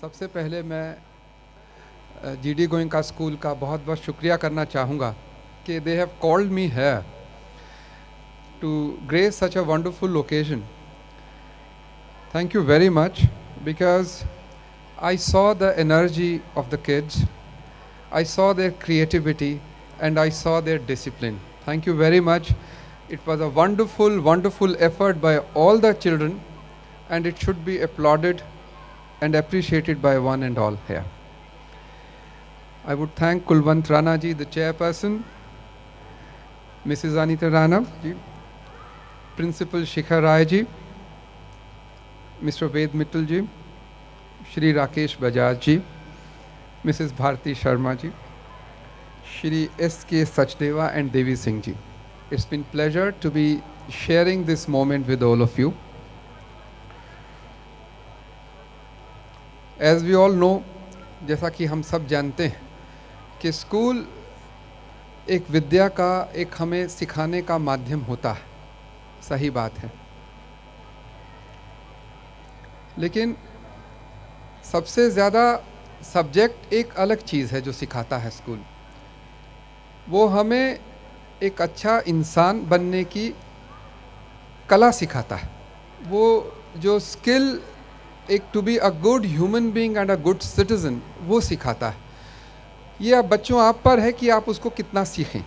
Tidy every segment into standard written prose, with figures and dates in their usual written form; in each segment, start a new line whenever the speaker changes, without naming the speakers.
सबसे पहले मैं जीडी गोयनका स्कूल का बहुत बहुत शुक्रिया करना चाहूँगा कि they have called me here to grace such a wonderful occasion. Thank you very much because I saw the energy of the kids, I saw their creativity, and I saw their discipline. Thank you very much. It was a wonderful, wonderful effort by all the children, and it should be applauded and appreciated by one and all here. I would thank Kulwant Rana ji, the chairperson, Mrs. Anita Rana ji, Principal Shikhar Rai ji, Mr. Ved Mittal ji, Shri Rakesh Bajaj ji, Mrs. Bharti Sharma ji, Shri S.K. Sachdeva and Devi Singh ji. It's been pleasure to be sharing this moment with all of you. As we all know, जैसा कि हम सब जानते हैं कि school एक विद्या का, एक हमें सिखाने का माध्यम होता है. सही बात है. लेकिन सबसे ज़्यादा सब्जेक्ट एक अलग चीज़ है जो सिखाता है स्कूल. वो हमें एक अच्छा इंसान बनने की कला सिखाता है. वो जो स्किल, एक to be a good human being and a good citizen, वो सिखाता है. ये अब बच्चों आप पर है कि आप उसको कितना सीखें.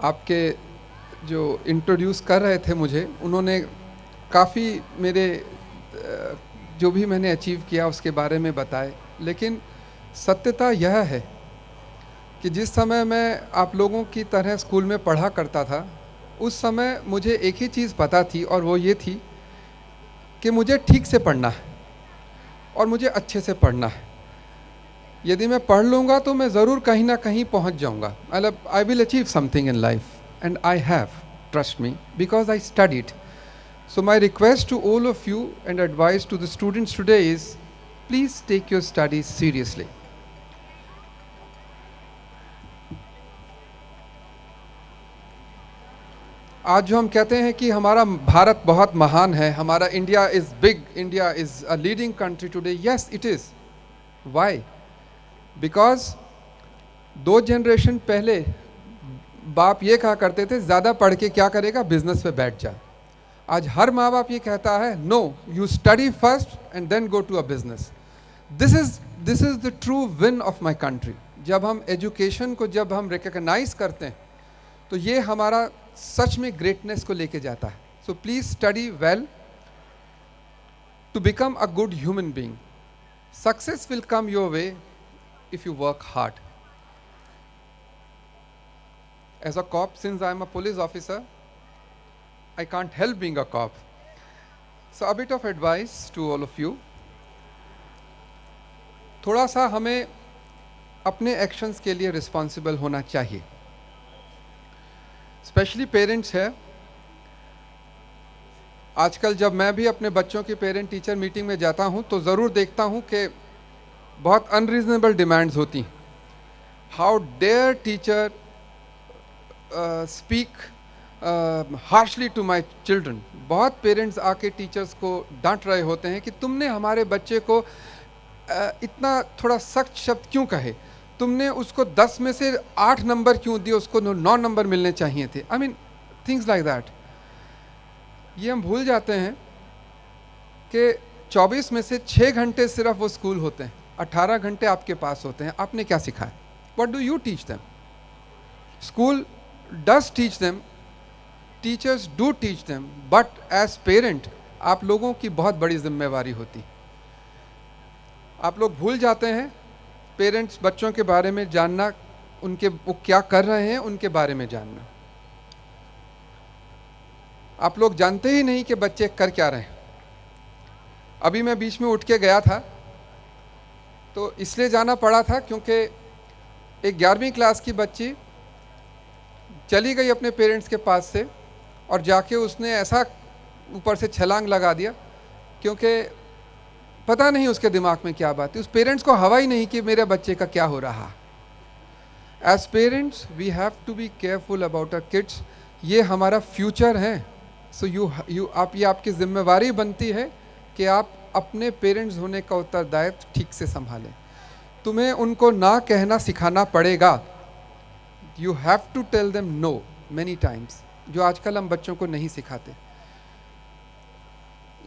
आपके जो इंट्रोड्यूस कर रहे थे मुझे, उन्होंने काफ़ी मेरे जो भी मैंने अचीव किया उसके बारे में बताए. लेकिन सत्यता यह है कि जिस समय मैं आप लोगों की तरह स्कूल में पढ़ा करता था, उस समय मुझे एक ही चीज़ पता थी, और वो ये थी कि मुझे ठीक से पढ़ना है और मुझे अच्छे से पढ़ना है. यदि मैं पढ़ लूँगा तो मैं ज़रूर कहीं ना कहीं पहुँच जाऊँगा. मतलब I will achieve something in life, and I have, trust me, because I studied. So my request to all of you and advice to the students today is, please take your studies seriously. आज जो हम कहते हैं कि हमारा भारत बहुत महान है, हमारा India is big, India is a leading country today. Yes it is. Why? Because 2 generation पहले बाप ये कहा करते थे, ज़्यादा पढ़ के क्या करेगा, बिजनेस पे बैठ जा. आज हर माँ बाप ये कहता है, no, you study first and then go to a business. This is the true win of my country. जब हम एजुकेशन को जब हम रिकग्नाइज करते हैं तो ये हमारा सच में ग्रेटनेस को लेके जाता है. So please study well to become a good human being. Success will come your way if you work hard. As a cop, since I am a police officer, I can't help being a cop. So a bit of advice to all of you. थोड़ा सा हमें अपने actions के लिए responsible होना चाहिए. Specially parents है. आजकल जब मैं भी अपने बच्चों की पेरेंट टीचर मीटिंग में जाता हूँ तो ज़रूर देखता हूँ कि बहुत अनरीजनेबल डिमांड्स होती हैं. How dare teacher speak harshly to my children. बहुत पेरेंट्स आके टीचर्स को डांट रहे होते हैं कि तुमने हमारे बच्चे को इतना थोड़ा सख्त शब्द क्यों कहे, तुमने उसको 10 में से 8 नंबर क्यों दिए, उसको 9 नंबर मिलने चाहिए थे. I mean things like that. ये हम भूल जाते हैं कि 24 में से 6 घंटे सिर्फ वो स्कूल होते हैं, 18 घंटे आपके पास होते हैं. आपने क्या सिखाया? What do you teach them? School does teach them, teachers do teach them, but as parent आप लोगों की बहुत बड़ी जिम्मेवारी होती. आप लोग भूल जाते हैं पेरेंट्स बच्चों के बारे में जानना, उनके वो क्या कर रहे हैं उनके बारे में जानना. आप लोग जानते ही नहीं कि बच्चे कर क्या रहे हैं. अभी मैं बीच में उठ के गया था तो इसलिए जाना पड़ा था क्योंकि एक 11वीं क्लास की बच्ची चली गई अपने पेरेंट्स के पास से और जाके उसने ऐसा ऊपर से छलांग लगा दिया, क्योंकि पता नहीं उसके दिमाग में क्या बात है. उस पेरेंट्स को हवा ही नहीं कि मेरे बच्चे का क्या हो रहा. As parents we have to be careful about our kids. ये हमारा फ्यूचर है. सो यू आप ये आपकी जिम्मेवारी बनती है कि आप अपने पेरेंट्स होने का उत्तरदायित्व ठीक से संभालें. तुम्हें उनको ना कहना सिखाना पड़ेगा. You have to tell them no many times, जो आजकल हम बच्चों को नहीं सिखाते.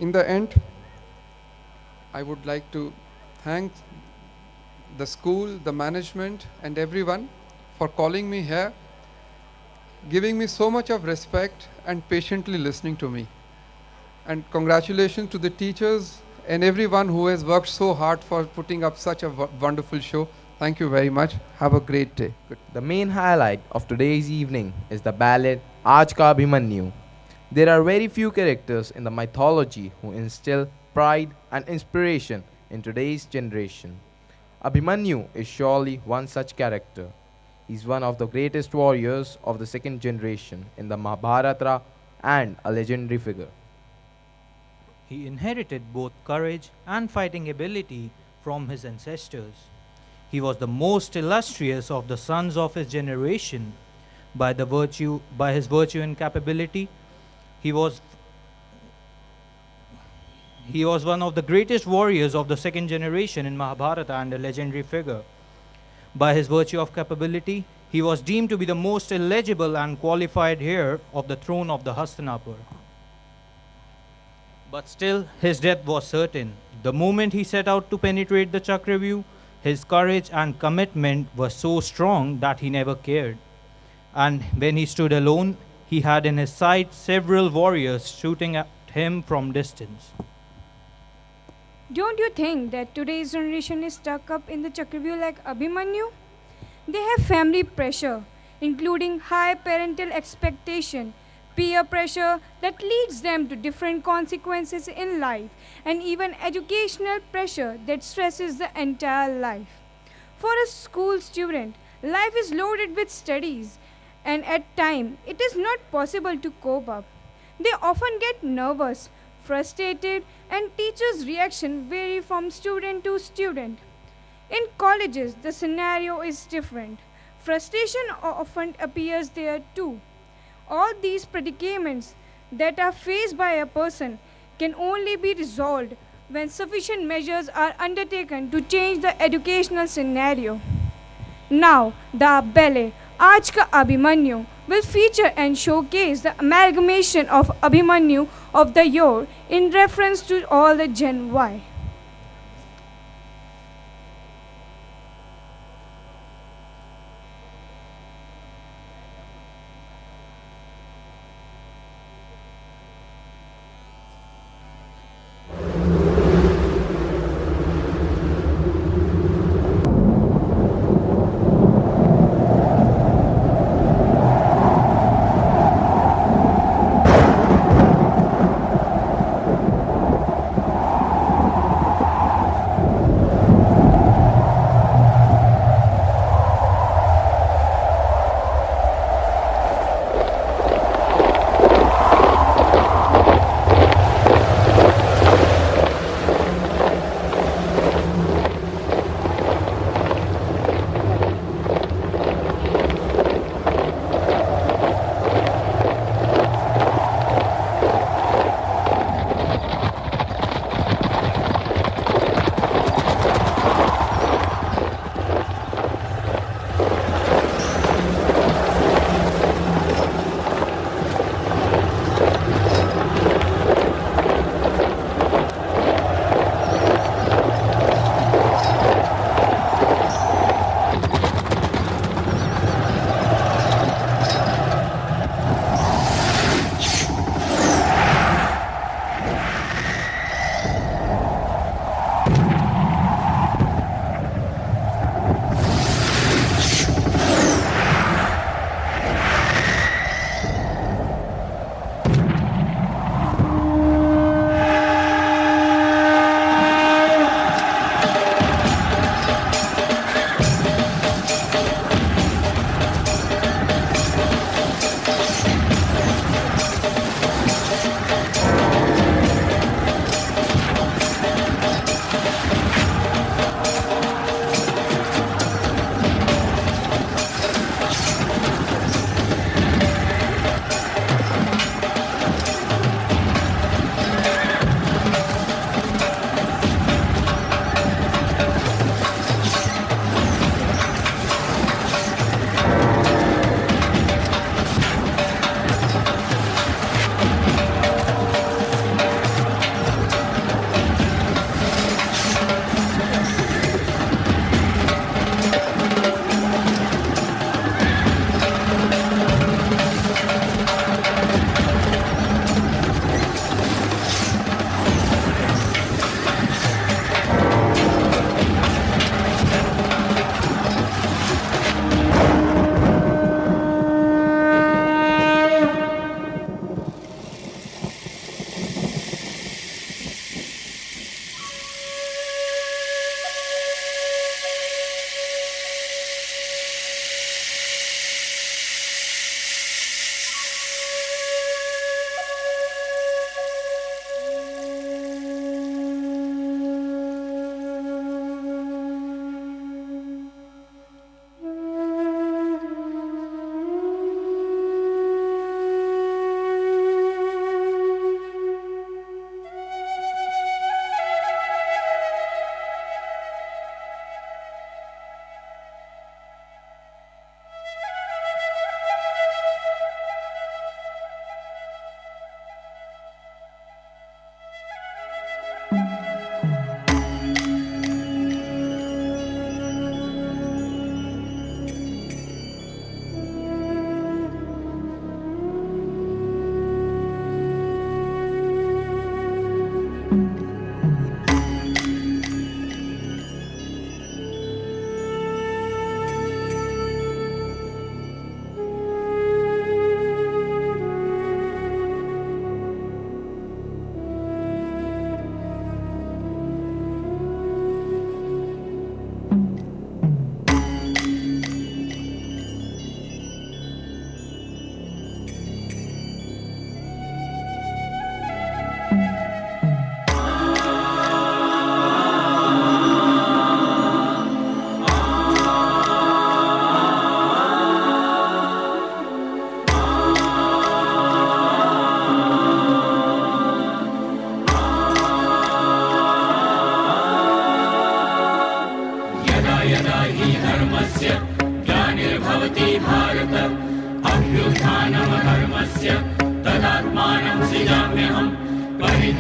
In the end I would like to thank the school, the management and everyone for calling me here, giving me so much of respect and patiently listening to me. And congratulations to the teachers and everyone who has worked so hard for putting up such a wonderful show. Thank you very much. Have a great day. Good.
The main highlight of today's evening is the ballad Aaj Ka Abhimanyu. There are very few characters in the mythology who instill pride and inspiration in today's generation. Abhimanyu is surely one such character. He is one of the greatest warriors of the second generation in the Mahabharata and a legendary figure.
He inherited both courage and fighting ability from his ancestors. He was the most illustrious of the sons of his generation. By his virtue and capability, he was one of the greatest warriors of the second generation in Mahabharata and a legendary figure. By his virtue of capability, he was deemed to be the most eligible and qualified heir of the throne of the Hastinapur. But still, his death was certain. The moment he set out to penetrate the Chakravyuh, his courage and commitment were so strong that he never cared. And when he stood alone, he had in his sight several warriors shooting at him from distance.
Don't you think that today's generation is stuck up in the Chakravyuh like Abhimanyu? They have family pressure, including high parental expectation, peer pressure that leads them to different consequences in life, and even educational pressure that stresses the entire life. For a school student, life is loaded with studies, and at times it is not possible to cope up. They often get nervous, frustrated, and teachers' reaction vary from student to student. In colleges, the scenario is different. Frustration often appears there too. All these predicaments that are faced by a person can only be resolved when sufficient measures are undertaken to change the educational scenario. Now, the ballet Aaj Ka Abhimanyu will feature and showcase the amalgamation of Abhimanyu of the year in reference to all the Gen Y.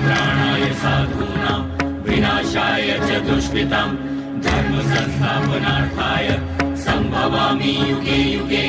परित्राणाय साधूनां विनाशाय च दुष्कृतां धर्म संस्थापनार्थाय संभवामि युगे युगे।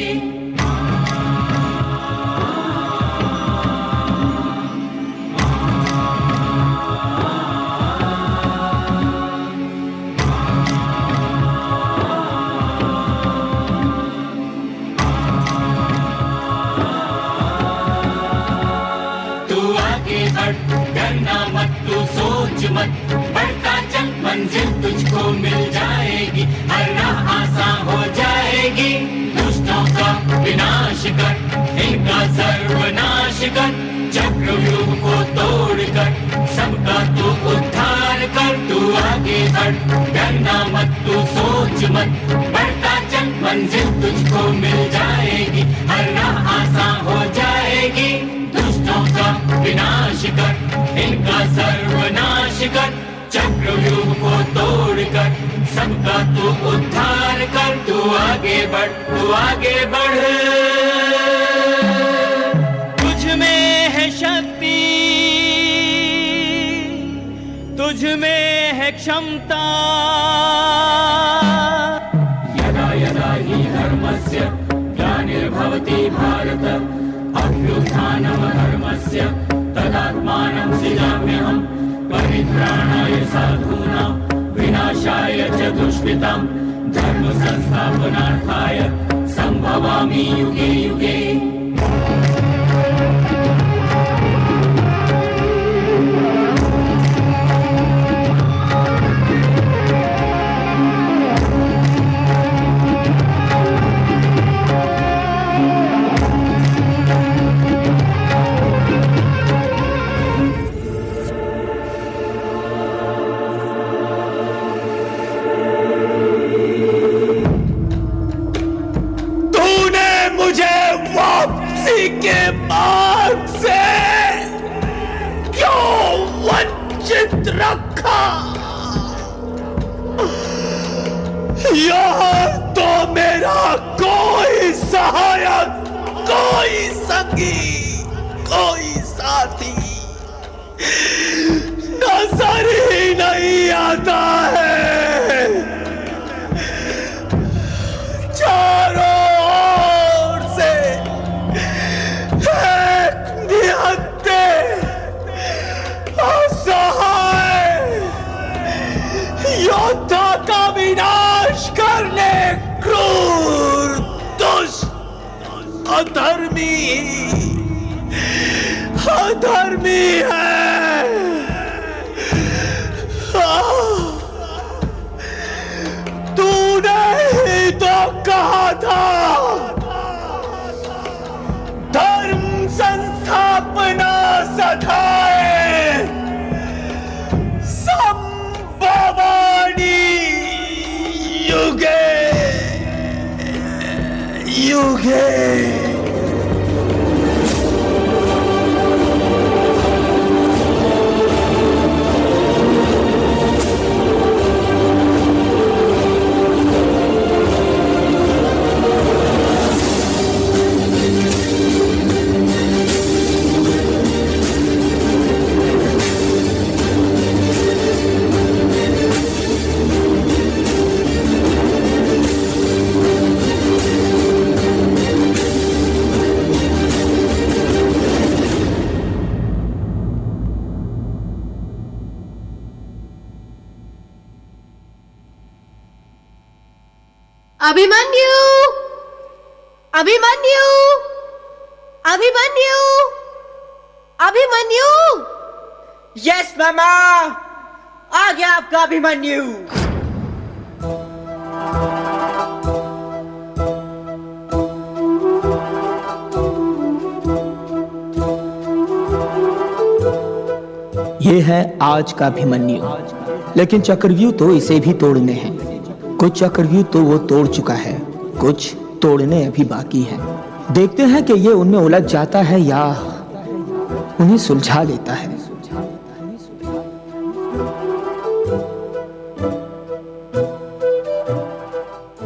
डरना मत तू सोच मत, बढ़ता चल मंजिल तुझको मिल जाएगी, हर राह आसान हो जाएगी। दुष्टों का विनाश कर, इनका सर्वनाश कर, चक्रव्यूह को तोड़ कर सबका तू उद्धार कर। तू आगे बढ़, डरना मत तू सोच मत, बढ़ता चल मंजिल तुझको मिल जाएगी, हर राह आसान हो जाएगी। दुष्टों का विनाश कर, इनका सर्वनाश कर, चक्रव्यूह को तोड़ कर सबका तू उद्धार कर। तू आगे बढ़, तू आगे बढ़। तुझ में है शक्ति, तुझ में है क्षमता। यदा यदा हि धर्मस्य ग्लानिर्भवति भारत, अभ्युत्थानमधर्मस्य तदात्मानं सृजाम्यहम्। परित्राणाय साधूनां विनाशाय च दुष्कृतां धर्म संस्थापनार्थाय संभवामि युगे युगे।
के मार्ग से क्यों वंचित रखा? यहाँ तो मेरा कोई सहायक, कोई संगी, कोई साथी नजर ही नहीं आता है। चारों ओर से निहत्ते, असहाय योद्धा का विनाश करने क्रूर, दुष्ट, अधर्मी है। तूने ही तो कहा था धर्म संस्थापना सधाए संभवानि युगे युगे।
अभिमन्यु, अभिमन्यु, अभिमन्यु, अभिमन्यु।
यस मामा, आ गया आपका अभिमन्यु।
ये है आज का अभिमन्यु, लेकिन चक्रव्यूह तो इसे भी तोड़ने हैं। कुछ चक्रव्यूह तो वो तोड़ चुका है, कुछ तोड़ने अभी बाकी है। देखते हैं कि ये उनमें उलझ जाता है या उन्हें सुलझा लेता है।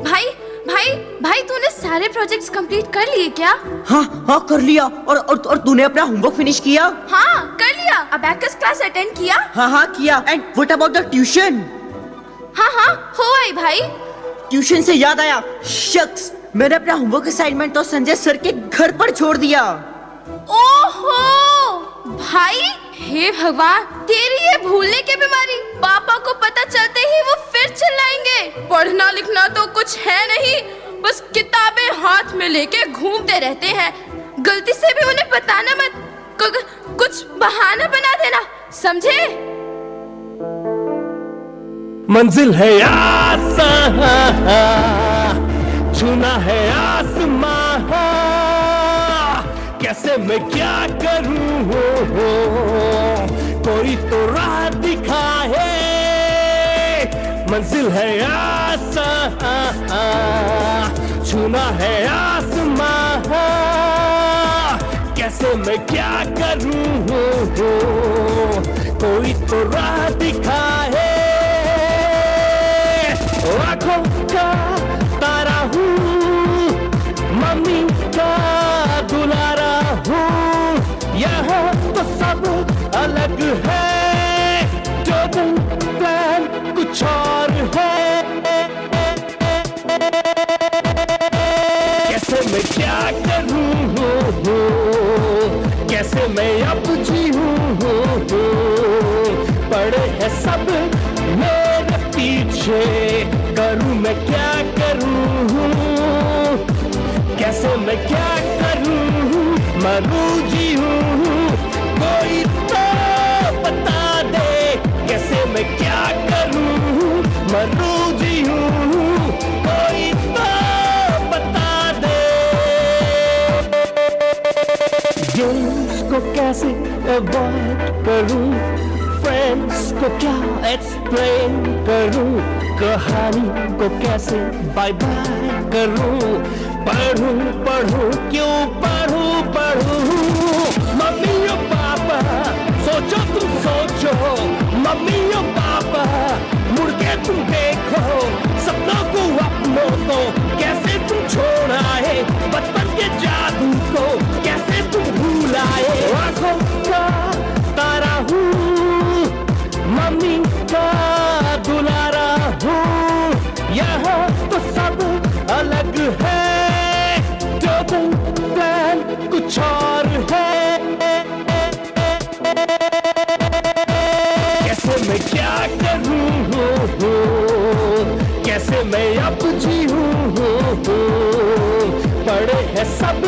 भाई भाई भाई, तूने सारे प्रोजेक्ट्स कंप्लीट कर लिए क्या?
हाँ हाँ कर लिया। और तूने अपना होमवर्क फिनिश किया?
हाँ कर लिया। अबैकस क्लास अटेंड किया?
हाँ किया। And what about the tuition?
हाँ हो आई भाई।
ट्यूशन से याद आया, शख्स, मैंने अपना होमवर्क असाइनमेंट तो संजय सर के घर पर छोड़ दिया।
ओहो भाई, हे भगवान, तेरी ये भूलने की बीमारी पापा को पता चलते ही वो फिर चिल्लाएंगे। पढ़ना लिखना तो कुछ है नहीं, बस किताबें हाथ में लेके घूमते रहते हैं। गलती से भी उन्हें बताना मत, कुछ बहाना बना देना, समझे?
मंजिल है आसान, छूना है आसमां, कैसे मैं क्या करूं, कोई तो राह दिखाए। मंजिल है आसान, छूना है आसमां, कैसे मैं क्या करूं, कोई तो राह दिखाए। आँखों का तारा हूँ, मम्मी का दुलारा हूँ, यहाँ तो सब अलग है, जो प्लान कुछ और है। कैसे मैं क्या करूँ, कैसे मैं अब जीऊँ, पड़े है सब मेरे पीछे, करूं मैं क्या करूं, कैसे मैं क्या करूं, मरूं जीऊं, कोई तो बता दे, कैसे मैं क्या करूं, मरूं जीऊं, कोई तो बता दे। गेम्स को कैसे अवॉइड करूं, फ्रेंड्स को क्या एक्सप्लेन करूं, कहानी को कैसे बाय बाय करूं, पढ़ूं क्यों पढ़ूं। मम्मी और पापा सोचो, तुम सोचो, मम्मी और पापा मुड़ के तुम देखो, सपनों को अपनों को कैसे तुम छोड़ आए, बचपन के जादू को कैसे तुम भूल आए। आँखों का तारा हूँ, मम्मी का दुलारा हूँ, यहाँ तो सब अलग है, जो प्लान कुछ और है। कैसे मैं क्या करूँ, कैसे मैं अब जीऊँ, पड़े है सब